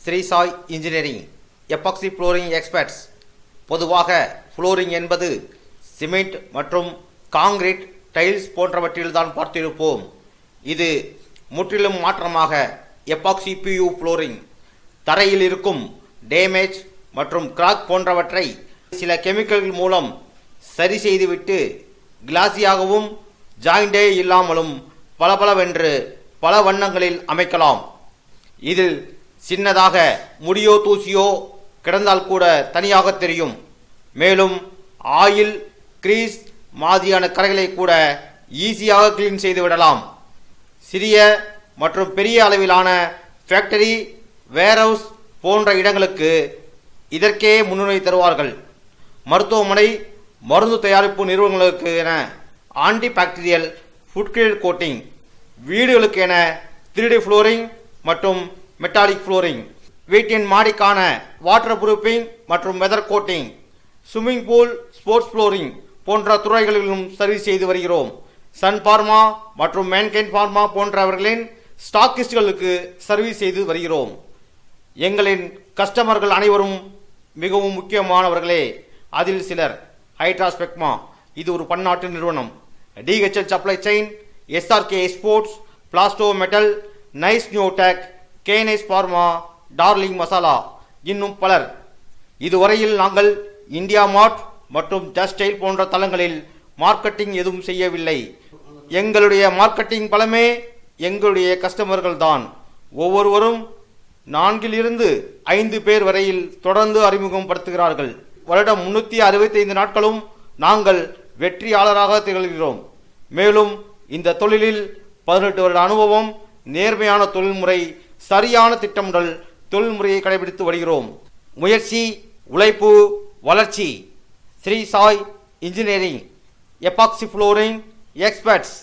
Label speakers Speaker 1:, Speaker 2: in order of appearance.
Speaker 1: Sri Sai engineering epoxy flooring experts. பொதுவாக flooring என்பது cement மற்றும் காங்கிரீட், டைல்ஸ் போன்றவற்றில்தான் பார்த்திருப்போம். இது முற்றிலும் மாற்றமாக எபாக்சி PU ஃப்ளோரிங் தரையில் இருக்கும் டேமேஜ் மற்றும் கிராக் போன்றவற்றை சில கெமிக்கல்கள் மூலம் சரி செய்துவிட்டு கிளாஸியாகவும் ஜாயிண்டே இல்லாமலும் பளபளவென்று பல வண்ணங்களில் அமைக்கலாம். இதில் சின்னதாக முடியோ தூசியோ கிடந்தால் கூட தனியாக தெரியும். மேலும் ஆயில், கிரீஸ் மாதிரியான கரைகளை கூட ஈஸியாக கிளீன் செய்து விடலாம். சிறிய மற்றும் பெரிய அளவிலான ஃபேக்டரி, வேர்ஹவுஸ் போன்ற இடங்களுக்கு இதற்கே முன்னுரிமை தருவார்கள். மருத்துவமனை, மருந்து தயாரிப்பு நிறுவனங்களுக்கு என anti bacterial food grade coating, வீடுகளுக்கு என 3D ஃப்ளோரிங் மற்றும் மெட்டாலிக் ஃப்ளோரிங், வீட்டின் மாடிக்கான வாட்டர் ப்ரூஃபிங் மற்றும் weather coating, swimming pool, sports flooring போன்ற துறைகளிலும் சர்வீஸ் செய்து வருகிறோம். சன் பார்மா மற்றும் மேன்கைன் பார்மா போன்றவர்களின் ஸ்டாக்கிஸ்டுகளுக்கு சர்வீஸ் செய்து வருகிறோம். எங்களின் கஸ்டமர்கள் அனைவரும் மிகவும் முக்கியமானவர்களே. அதில் சிலர் ஹைட்ராஸ்பெக்மா, இது ஒரு பன்னாட்டு நிறுவனம், DHL Supply Chain, SRK Exports, Plasto Metal, Nice Newtech, கேனைஸ் பார்மா, டார்லிங் மசாலா, இன்னும் பலர். இதுவரையில் நாங்கள் இந்தியா மார்ட் மற்றும் ஜஸ்ட் ஸ்டைல் போன்ற தளங்களில் மார்க்கெட்டிங் எதுவும் செய்யவில்லை. எங்களுடைய மார்க்கெட்டிங் பலமே எங்களுடைய கஸ்டமர்கள் தான். ஒவ்வொருவரும் 4 இருந்து 5 பேர் வரையில் தொடர்ந்து அறிமுகப்படுத்துகிறார்கள். வருடம் 365 நாட்களும் நாங்கள் வெற்றியாளராக திகழ்கிறோம். மேலும் இந்த தொழிலில் 18 வருட அனுபவம், நேர்மையான தொழில்முறை, சரியான திட்டமிடல் தொழில்முறையை கடைபிடித்து வருகிறோம். முயற்சி, உழைப்பு, வளர்ச்சி. Shri Sai engineering epoxy flooring experts.